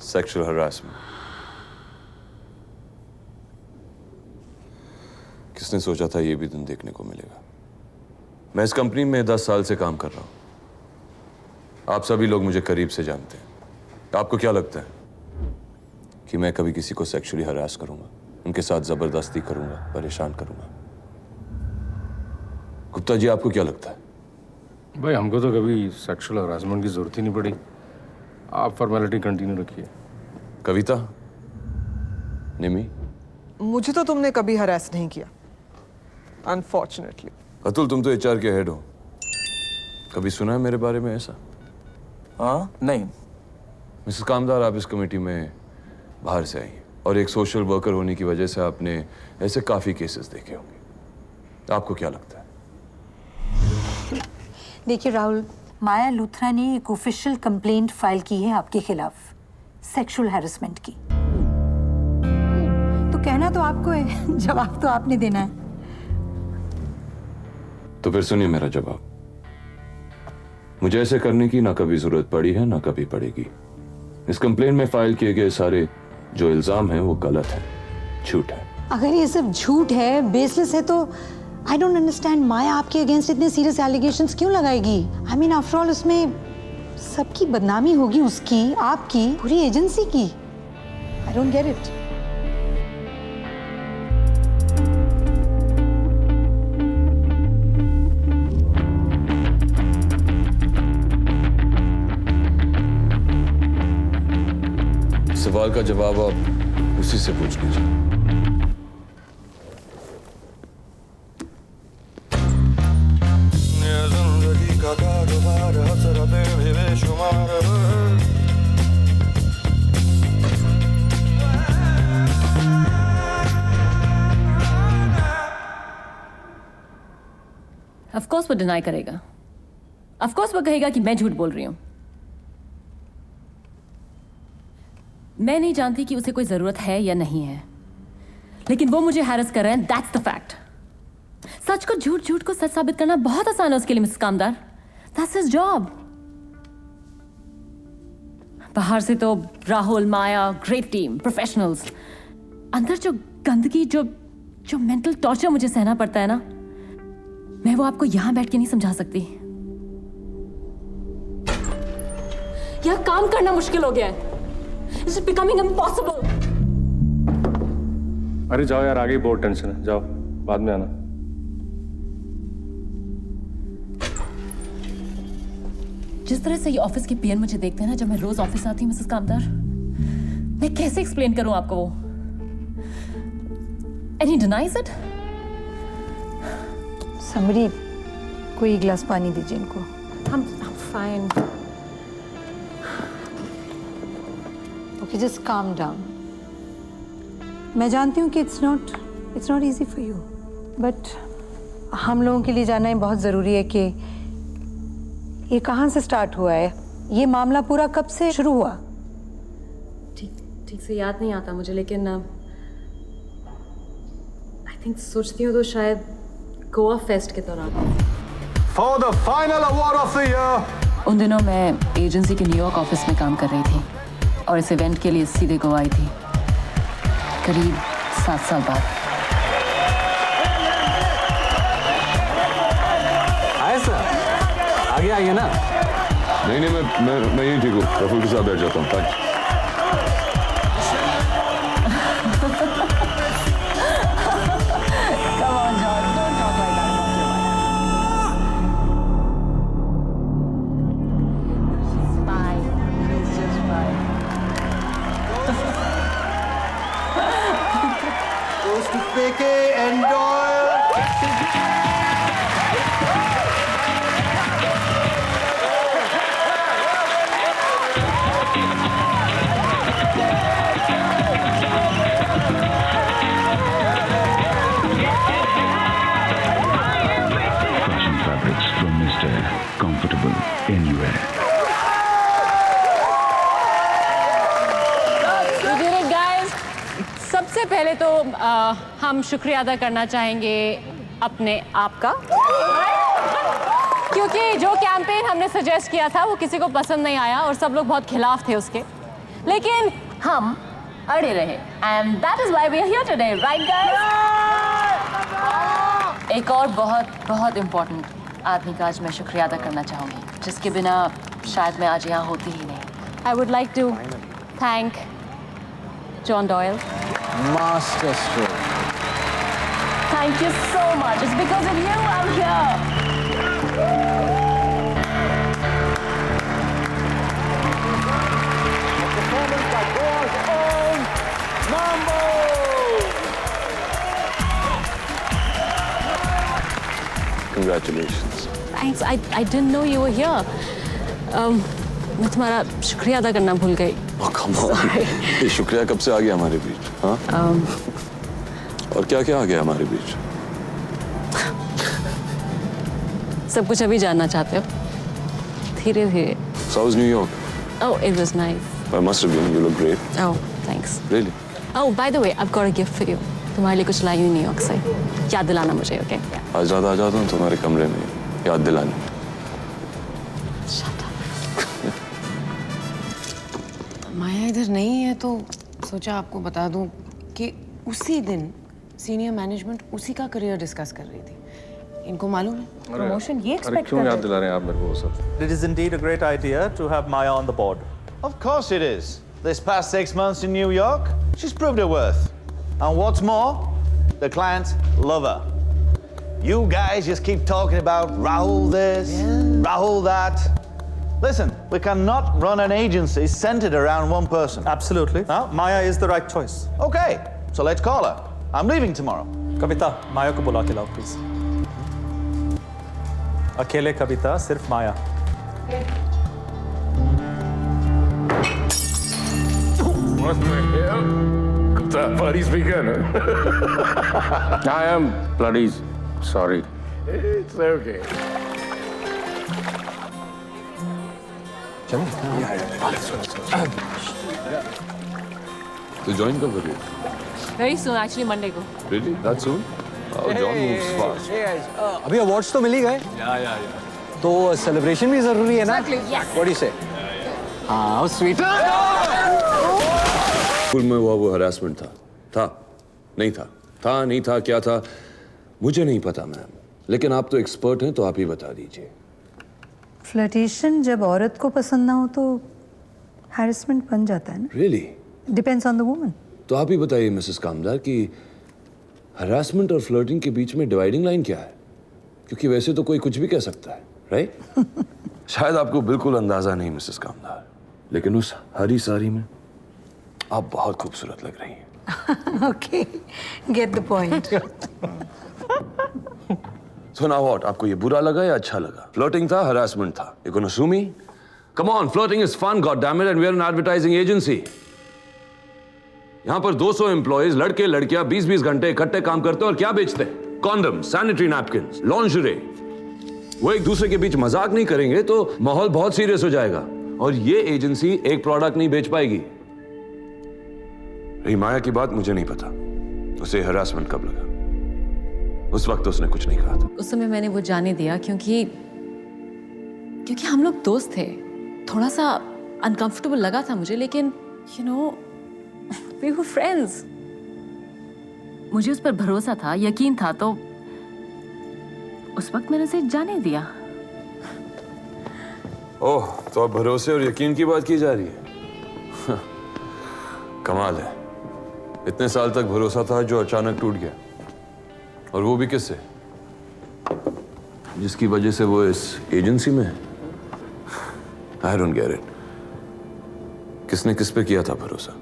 Sexual harassment. किसने सोचा था ये भी दिन देखने को मिलेगा। मैं इस कंपनी में 10 साल से काम कर रहा हूं। आप सभी लोग मुझे करीब से जानते हैं। आपको क्या लगता है कि मैं कभी किसी को सेक्सुअली हरास करूंगा, उनके साथ जबरदस्ती करूंगा, परेशान करूंगा? गुप्ता जी, आपको क्या लगता है? भाई हमको तो कभी सेक्सुअल हरासमेंट की जरूरत ही नहीं पड़ी। आप फॉर्मेलिटी कंटिन्यू रखिए। कविता, निमी, मुझे तो तुमने कभी हरास नहीं किया, अनफॉर्चुनेटली। अतुल, तुम तो एचआर के हेड हो, कभी सुना है मेरे बारे में ऐसा? हाँ, नहीं। मिसेस कामदार, आप इस कमेटी में बाहर से आई हैं और एक सोशल वर्कर होने की वजह से आपने ऐसे काफी केसेस देखे होंगे। आपको क्या लगता है? देखिए राहुल, माया लूथरा ने एक ऑफिशियल कंप्लेंट फाइल की है आपके खिलाफ, सेक्सुअल हैरेसमेंट की। तो कहना तो आपको है, जवाब तो आपने देना है। तो फिर सुनिए मेरा जवाब। मुझे ऐसे करने की ना कभी जरूरत पड़ी है ना कभी पड़ेगी। इस कंप्लेंट में फाइल किए गए सारे जो इल्जाम हैं वो गलत है, झूठ है। अगर ये सब झूठ है, बेसलेस है, तो आई डोंट अंडरस्टैंड माया आपके अगेंस्ट इतने सीरियस एलिगेशंस क्यों लगाएगी? आई मीन आफ्टर ऑल उसमें सबकी बदनामी होगी, उसकी, आपकी, पूरी एजेंसी की। I don't get it. सवाल का जवाब आप उसी से पूछ लीजिए। ऑफ कोर्स वो डिनाई करेगा। ऑफ कोर्स वो कहेगा कि मैं झूठ बोल रही हूं। मैं नहीं जानती कि उसे कोई जरूरत है या नहीं है, लेकिन वो मुझे हैरेस कर रहे हैं, दैट्स द फैक्ट। सच को झूठ, झूठ को सच साबित करना बहुत आसान है उसके लिए, Mrs Kamdar. That's his job. बाहर से तो राहुल, माया, ग्रेट टीम, प्रोफेशनल्स। अंदर जो गंदगी, जो मेंटल टॉर्चर मुझे सहना पड़ता है ना, मैं वो आपको यहां बैठ के नहीं समझा सकती। यह काम करना मुश्किल हो गया है। It's becoming impossible. अरे जाओ यार, आगे बहुत टेंशन है, जाओ बाद में आना। जिस तरह से ये ऑफिस के पीएन मुझे देखते हैं ना जब मैं रोज ऑफिस आती हूँ मिसेस कामदार, मैं कैसे एक्सप्लेन करूं आपको वो? And he denies it? Summary, कोई गिलास पानी दीजिए इनको। I'm fine. Okay, just calm down. मैं जानती हूँ कि it's not easy for you, but हम लोगों के लिए जानना बहुत ज़रूरी है कि ये कहाँ से स्टार्ट हुआ है, ये मामला पूरा कब से शुरू हुआ? ठीक से याद नहीं आता मुझे, लेकिन आई थिंक सोचती हूँ तो शायद गोवा फेस्ट के दौरान। For the final award of the year. उन दिनों मैं एजेंसी के न्यूयॉर्क ऑफिस में काम कर रही थी और इस इवेंट के लिए सीधे गोवा आई थी, करीब 7 साल बाद। आए सर, आगे आइए ना। नहीं, मैं यहीं ठीक हूँ, प्रफुल्ल के साथ बैठ जाता हूँ। थैंक्स। सबसे पहले तो हम शुक्रिया अदा करना चाहेंगे अपने आप का, क्योंकि जो कैंपेन हमने सजेस्ट किया था वो किसी को पसंद नहीं आया और सब लोग बहुत खिलाफ थे उसके। लेकिन हम अड़े रहे and that is why we are here today, right guys? एक और बहुत बहुत इम्पोर्टेंट आदमी का आज मैं शुक्रिया अदा करना चाहूंगी, जिसके बिना शायद मैं आज यहाँ होती ही नहीं। I would like to thank John Doyle. Master stroke. Thank you so much. It's because of you I'm here. Performance by Goa's own Mambo! Congratulations. Thanks. I didn't know you were here. मैं तुम्हारा शुक्रिया अदा करना भूल गई। Oh, come on. ये शुक्रिया कब से आ गया हमारे बीच? हाँ? और क्या क्या आ गया हमारे बीच? सब कुछ अभी जानना चाहते हो? धीरे धीरे। So how's New York? Oh, it was nice. I must have been. You look great. Oh, thanks. Really? Oh, by the way, I've got a gift for you. तुम्हारे लिए कुछ लाई हूँ न्यूयॉर्क से। याद दिलाना मुझे, okay? आज रात आ जाता हूँ तुम्हारे कमरे में याद दिलाने। Shut up. माया इधर नहीं है तो सोचा आपको बता दूं कि उसी दिन सीनियर मैनेजमेंट उसी का करियर डिस्कस कर रही थी। इनको मालूम है प्रमोशन ये एक्सपेक्ट कर क्यों रहे याद थे। दिला रहे हैं आप मेरे को वो सब? It is indeed a great idea to have Maya on the board. Of course it is. This past 6 months in New York, she's proved her worth. And what's more, the clients love her. You guys just keep talking about Rahul this, Rahul that. Listen, we cannot run an agency centered around one person. Absolutely. Maya is the right choice. Okay, so let's call her. I'm leaving tomorrow. कविता, माया को बुला के लाओ please. अकेले कविता, सिर्फ माया। What the hell? Bloody speaker. I am bloody sorry. It's okay. तो join कब करिए? Very soon, actually Monday को। Really? That soon? Oh, John moves fast. अभी अवार्ड्स तो मिल ही गए। तो सेलिब्रेशन भी जरूरी है ना? Yes. What do you say? हाँ, स्वीट। स्कूल में हुआ वो हरासमेंट था? नहीं था? नहीं था, क्या था? मुझे नहीं पता मैम, लेकिन आप तो एक्सपर्ट हैं, तो आप ही बता दीजिए। फ्लर्टेशन जब औरत को पसंद ना हो तो हैरेसमेंट बन जाता है ना। Really? Depends on the woman. तो आप ही बताइए मिसेस कामदार कि हरासमेंट और फ्लर्टिंग के बीच में डिवाइडिंग लाइन क्या है? क्योंकि वैसे तो कोई कुछ भी कह सकता है, राइट? शायद आपको बिल्कुल अंदाजा नहीं मिसेस कामदार, लेकिन उस हरी साड़ी में आप बहुत खूबसूरत लग रही हैं। Okay, get the point. So now what? आपको ये बुरा लगा या अच्छा लगा? Flirting था, harassment था. You gonna sue me? Come on, flirting is fun, goddammit, and we are an advertising agency. यहाँ पर 200 एम्प्लॉइज लड़के लड़कियां 20-20 घंटे इकट्ठे काम करते हैं और क्या बेचते हैं? Condom, sanitary napkins, lingerie. वो एक दूसरे के बीच मजाक नहीं करेंगे तो माहौल बहुत सीरियस हो जाएगा और ये एजेंसी एक प्रोडक्ट नहीं बेच पाएगी। रही माया की बात, मुझे नहीं पता उसे हरासमेंट कब लगा। उस वक्त उसने कुछ नहीं कहा था। उस समय मैंने वो जाने दिया क्योंकि हम लोग दोस्त थे। थोड़ा सा अनकंफर्टेबल लगा था मुझे, लेकिन you know we were friends. मुझे उस पर भरोसा था, यकीन था, तो उस वक्त मैंने उसे जाने दिया। ओह, तो अब भरोसे और यकीन की बात की जा रही है। कमाल है, इतने साल तक भरोसा था जो अचानक टूट गया, और वो भी किससे? जिसकी वजह से वो इस एजेंसी में है। I don't get it. किसने किस पे किया था भरोसा?